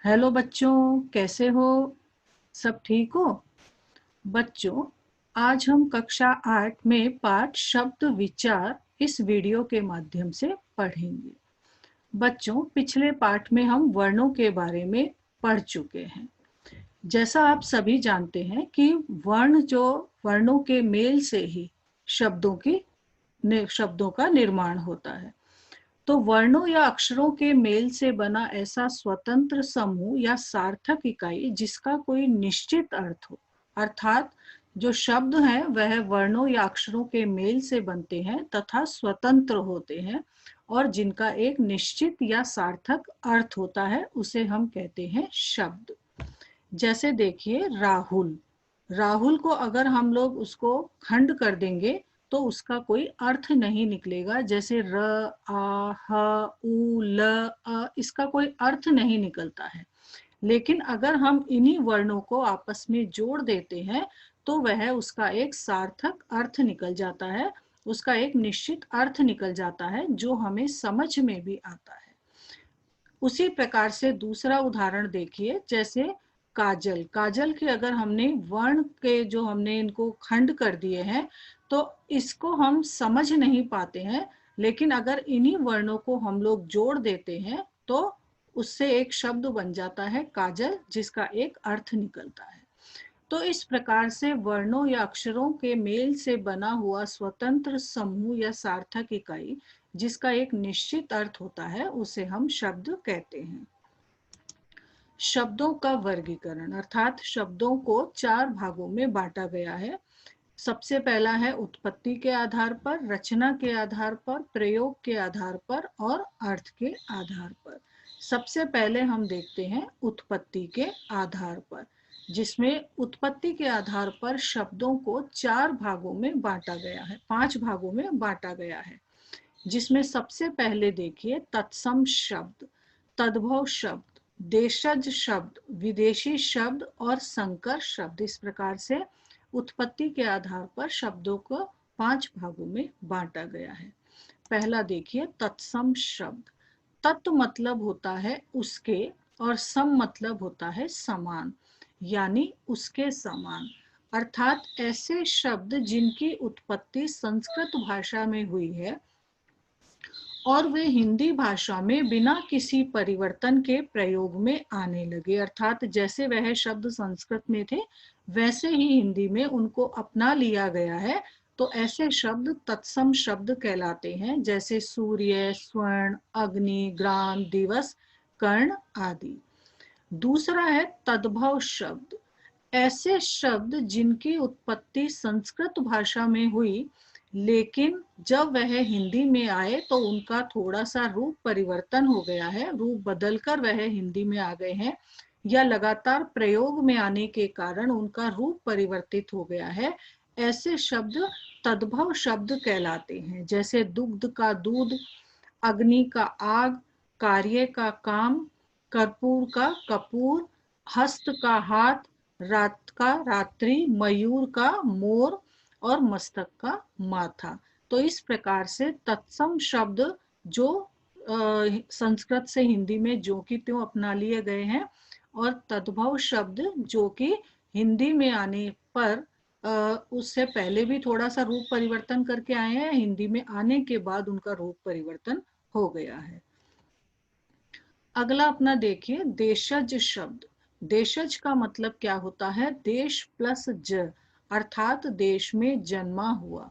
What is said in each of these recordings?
Hello बच्चों, कैसे हो? सब ठीक हो? बच्चों, आज हम कक्षा 8 में पाठ शब्द विचार इस वीडियो के माध्यम से पढ़ेंगे। बच्चों, पिछले पाठ में हम वर्णों के बारे में पढ़ चुके हैं। जैसा आप सभी जानते हैं कि वर्णों के मेल से ही शब्दों का निर्माण होता है। तो वर्णों या अक्षरों के मेल से बना ऐसा स्वतंत्र समूह या सार्थक इकाई जिसका कोई निश्चित अर्थ हो, अर्थात जो शब्द हैं वह वर्णों या अक्षरों के मेल से बनते हैं तथा स्वतंत्र होते हैं और जिनका एक निश्चित या सार्थक अर्थ होता है, उसे हम कहते हैं शब्द। जैसे देखिए, राहुल। राहुल को अगर हम लोग उसको खंड कर देंगे तो उसका कोई अर्थ नहीं निकलेगा। जैसे र, आ, ह, उ, ल, अ, इसका कोई अर्थ नहीं निकलता है। लेकिन अगर हम इन्हीं वर्णों को आपस में जोड़ देते हैं तो वह उसका एक सार्थक अर्थ निकल जाता है, उसका एक निश्चित अर्थ निकल जाता है जो हमें समझ में भी आता है। उसी प्रकार से दूसरा उदाहरण देखिए, जैसे काजल। काजल के अगर हमने वर्ण के जो हमने इनको खंड कर दिए हैं तो इसको हम समझ नहीं पाते हैं, लेकिन अगर इन्हीं वर्णों को हम लोग जोड़ देते हैं तो उससे एक शब्द बन जाता है काजल, जिसका एक अर्थ निकलता है। तो इस प्रकार से वर्णों या अक्षरों के मेल से बना हुआ स्वतंत्र समूह या सार्थक इकाई जिसका एक निश्चित अर्थ होता है, उसे हम शब्द कहते हैं। शब्दों का वर्गीकरण, अर्थात शब्दों को 4 भागों में बांटा गया है। सबसे पहला है उत्पत्ति के आधार पर, रचना के आधार पर, प्रयोग के आधार पर और अर्थ के आधार पर। सबसे पहले हम देखते हैं उत्पत्ति के आधार पर, जिसमें उत्पत्ति के आधार पर शब्दों को 4 भागों में बांटा गया है, 5 भागों में बांटा गया है। जिसमें सबसे पहले देखिए तत्सम शब्द, तद्भव शब्द, देशज शब्द, विदेशी शब्द और संकर शब्द। इस प्रकार से उत्पत्ति के आधार पर शब्दों को 5 भागों में बांटा गया है। पहला देखिए तत्सम शब्द। तत् मतलब होता है उसके और सम मतलब होता है समान, यानी उसके समान। अर्थात ऐसे शब्द जिनकी उत्पत्ति संस्कृत भाषा में हुई है और वे हिंदी भाषा में बिना किसी परिवर्तन के प्रयोग में आने लगे। अर्थात जैसे वह शब्द संस्कृत में थे वैसे ही हिंदी में उनको अपना लिया गया है। तो ऐसे शब्द तत्सम शब्द कहलाते हैं, जैसे सूर्य, स्वर्ण, अग्नि, ग्राम, दिवस, कर्ण आदि। दूसरा है तद्भव शब्द। ऐसे शब्द जिनकी उत्पत्ति संस्कृत भाषा में हुई लेकिन जब वह हिंदी में आए तो उनका थोड़ा सा रूप परिवर्तन हो गया है, रूप बदलकर वह हिंदी में आ गए हैं या लगातार प्रयोग में आने के कारण उनका रूप परिवर्तित हो गया है। ऐसे शब्द तद्भव शब्द कहलाते हैं। जैसे दुग्ध का दूध, अग्नि का आग, कार्य का काम, कर्पूर का कपूर, हस्त का हाथ, रात का रात्रि, मयूर का मोर और मस्तक का माथा। तो इस प्रकार से तत्सम शब्द जो संस्कृत से हिंदी में जो कि त्यों अपना लिए गए हैं और तद्भव शब्द जो कि हिंदी में आने पर उससे पहले भी थोड़ा सा रूप परिवर्तन करके आए हैं, हिंदी में आने के बाद उनका रूप परिवर्तन हो गया है। अगला अपना देखिए देशज शब्द। देशज का मतलब क्या होता है? देश प्लस ज, अर्थात देश में जन्मा हुआ।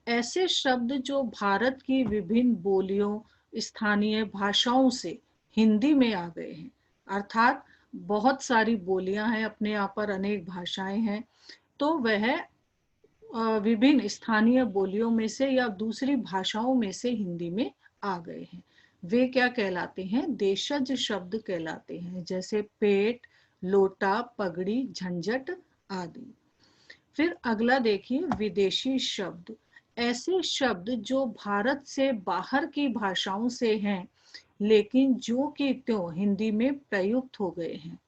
ऐसे शब्द जो भारत की विभिन्न बोलियों, स्थानीय भाषाओं से हिंदी में आ गए हैं। अर्थात बहुत सारी बोलियां हैं, अपने यहाँ पर अनेक भाषाएं हैं, तो वह विभिन्न स्थानीय बोलियों में से या दूसरी भाषाओं में से हिंदी में आ गए हैं। वे क्या कहलाते हैं? देशज शब्द कहलाते हैं। जैसे पेट, लोटा, पगड़ी, झंझट आदि। फिर अगला देखिए विदेशी शब्द। ऐसे शब्द जो भारत से बाहर की भाषाओं से हैं लेकिन जो कि त्यों हिंदी में प्रयुक्त हो गए हैं।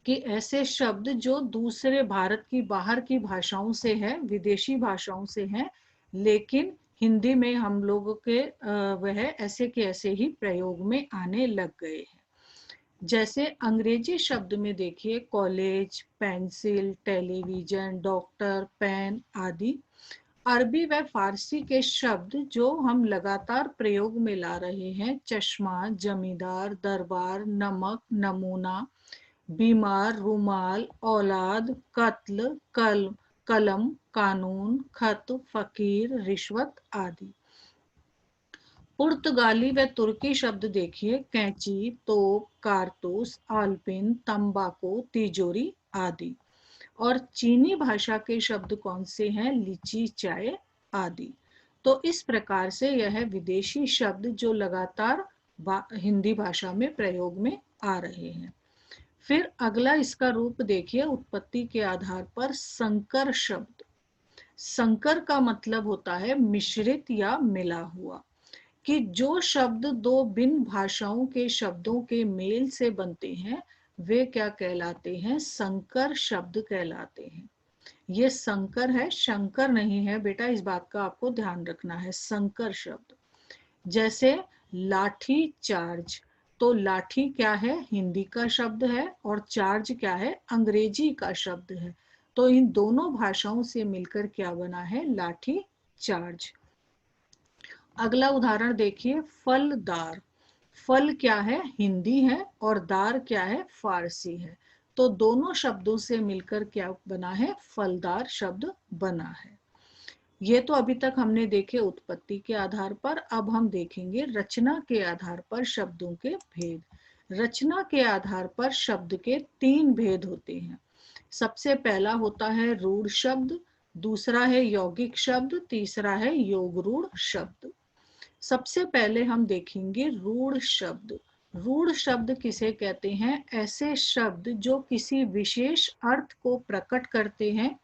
कि ऐसे शब्द जो दूसरे भारत की बाहर की भाषाओं से है, विदेशी भाषाओं से हैं, लेकिन हिंदी में हम लोगों के वह ऐसे के ऐसे ही प्रयोग में आने लग गए हैं। जैसे अंग्रेजी शब्द में देखिए college, pencil, television, doctor, pen आदि। अरबी व फारसी के शब्द जो हम लगातार प्रयोग में ला रहे हैं, चश्मा, जमींदार, दरबार, नमक, नमूना, बीमार, रुमाल, औलाद, कत्ल, कलम, कानून, खत, फकीर, रिश्वत आदि। पुर्तगाली व तुर्की शब्द देखिए कैंची, तोप, कारतूस, आलपिन, तंबाकू, तिजोरी आदि। और चीनी भाषा के शब्द कौन से हैं? लीची, चाय आदि। तो इस प्रकार से यह विदेशी शब्द जो लगातार हिंदी भाषा में प्रयोग में आ रहे हैं। फिर अगला इसका रूप देखिए उत्पत्ति के आधार पर संकर शब्द। संकर का मतलब होता है मिश्रित या मिला हुआ, कि जो शब्द दो भिन्न भाषाओं के शब्दों के मेल से बनते हैं वे क्या कहलाते हैं? संकर शब्द कहलाते हैं। ये संकर है, शंकर नहीं है बेटा, इस बात का आपको ध्यान रखना है। संकर शब्द जैसे लाठी चार्ज, तो लाठी क्या है? हिंदी का शब्द है, और चार्ज क्या है? अंग्रेजी का शब्द है। तो इन दोनों भाषाओं से मिलकर क्या बना है? लाठी चार्ज। अगला उदाहरण देखिए फलदार। फल क्या है? हिंदी है, और दार क्या है? फारसी है। तो दोनों शब्दों से मिलकर क्या बना है? फलदार शब्द बना है। ये तो अभी तक हमने देखे उत्पत्ति के आधार पर। अब हम देखेंगे रचना के आधार पर शब्दों के भेद। रचना के आधार पर शब्द के 3 भेद होते हैं। सबसे पहला होता है रूढ़ शब्द, दूसरा है यौगिक शब्द, तीसरा है योगरूढ़ शब्द। सबसे पहले हम देखेंगे रूढ़ शब्द। रूढ़ शब्द किसे कहते हैं? ऐसे शब्द जो किसी विशेष अर्थ को प्रकट करते हैं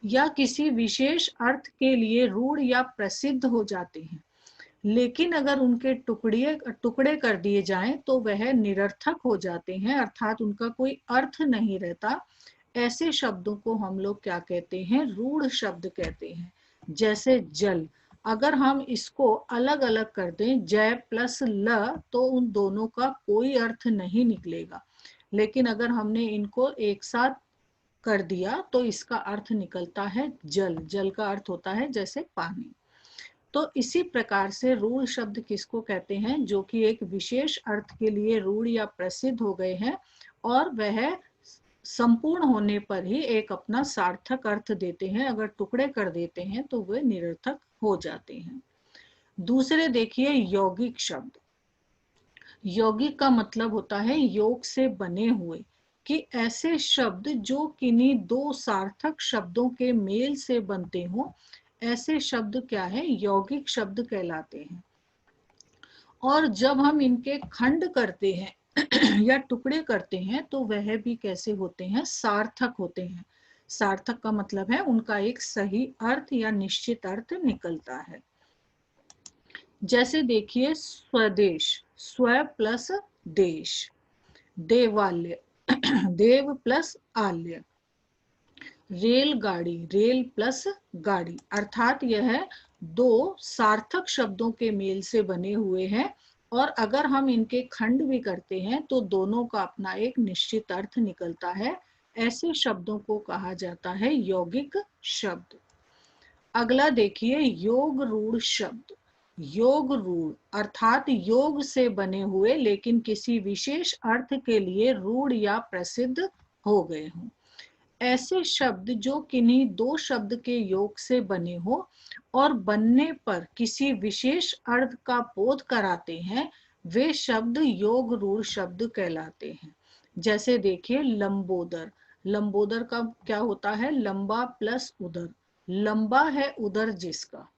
या किसी विशेष अर्थ के लिए रूढ़ या प्रसिद्ध हो जाते हैं, लेकिन अगर उनके टुकड़े कर दिए जाएं तो वह निरर्थक हो जाते हैं, अर्थात उनका कोई अर्थ नहीं रहता। ऐसे शब्दों को हम लोग क्या कहते हैं? रूढ़ शब्द कहते हैं। जैसे जल, अगर हम इसको अलग अलग कर दें जय प्लस ल, तो उन दोनों का कोई अर्थ नहीं निकलेगा। लेकिन अगर हमने इनको एक साथ कर दिया तो इसका अर्थ निकलता है जल। जल का अर्थ होता है जैसे पानी। तो इसी प्रकार से रूढ़ शब्द किसको कहते हैं? जो कि एक विशेष अर्थ के लिए रूढ़ या प्रसिद्ध हो गए हैं, और वह संपूर्ण होने पर ही एक अपना सार्थक अर्थ देते हैं। अगर टुकड़े कर देते हैं तो वे निरर्थक हो जाते हैं। दूसरे देखिए यौगिक शब्द। यौगिक का मतलब होता है योग से बने हुए, कि ऐसे शब्द जो किन्हीं दो सार्थक शब्दों के मेल से बनते हों, ऐसे शब्द क्या है? यौगिक शब्द कहलाते हैं। और जब हम इनके खंड करते हैं या टुकड़े करते हैं तो वह भी कैसे होते हैं? सार्थक होते हैं। सार्थक का मतलब है उनका एक सही अर्थ या निश्चित अर्थ निकलता है। जैसे देखिए स्वदेश, स्व प्लस देश। देवालय, देव प्लस आलय। रेलगाड़ी, रेल प्लस गाड़ी। अर्थात यह दो सार्थक शब्दों के मेल से बने हुए हैं, और अगर हम इनके खंड भी करते हैं तो दोनों का अपना एक निश्चित अर्थ निकलता है। ऐसे शब्दों को कहा जाता है यौगिक शब्द। अगला देखिए योग रूढ़ शब्द। योग रूढ़ अर्थात योग से बने हुए लेकिन किसी विशेष अर्थ के लिए रूढ़ या प्रसिद्ध हो गए हों। ऐसे शब्द जो किन्हीं दो शब्द के योग से बने हो और बनने पर किसी विशेष अर्थ का बोध कराते हैं, वे शब्द योग रूढ़ शब्द कहलाते हैं। जैसे देखिए लंबोदर। लंबोदर का क्या होता है? लंबा प्लस उदर। लंबा है उदर जिसका,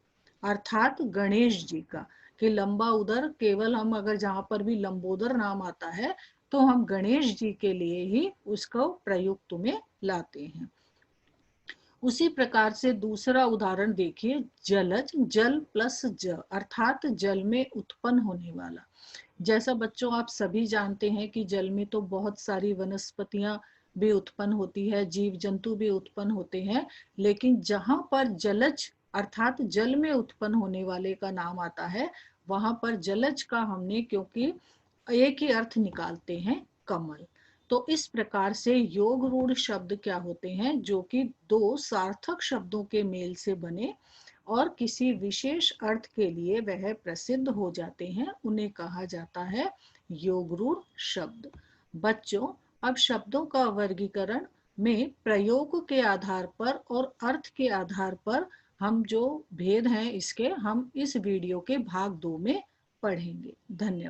अर्थात गणेश जी का, कि लंबा उदर केवल हम अगर जहां पर भी लंबोदर नाम आता है तो हम गणेश जी के लिए ही उसको प्रयुक्त में लाते हैं। उसी प्रकार से दूसरा उदाहरण देखिए जलज। जल प्लस ज अर्थात जल में उत्पन्न होने वाला। जैसा बच्चों आप सभी जानते हैं कि जल में तो बहुत सारी वनस्पतियां भी उत्पन्न होती है, जीव जंतु भी उत्पन्न होते हैं, लेकिन जहां पर जलज अर्थात जल में उत्पन्न होने वाले का नाम आता है, वहां पर जलज का हमने क्योंकि एक ही अर्थ निकालते हैं, कमल। तो इस प्रकार से योग रूढ़ शब्द क्या होते हैं, जो कि दो सार्थक शब्दों के मेल से बने और किसी विशेष अर्थ के लिए वह प्रसिद्ध हो जाते हैं, उन्हें कहा जाता है योग रूढ़ शब्द। बच्चों, अब शब्दों का वर्गीकरण में प्रयोग के आधार पर और अर्थ के आधार पर हम जो भेद हैं इसके हम इस वीडियो के भाग 2 में पढ़ेंगे। धन्यवाद।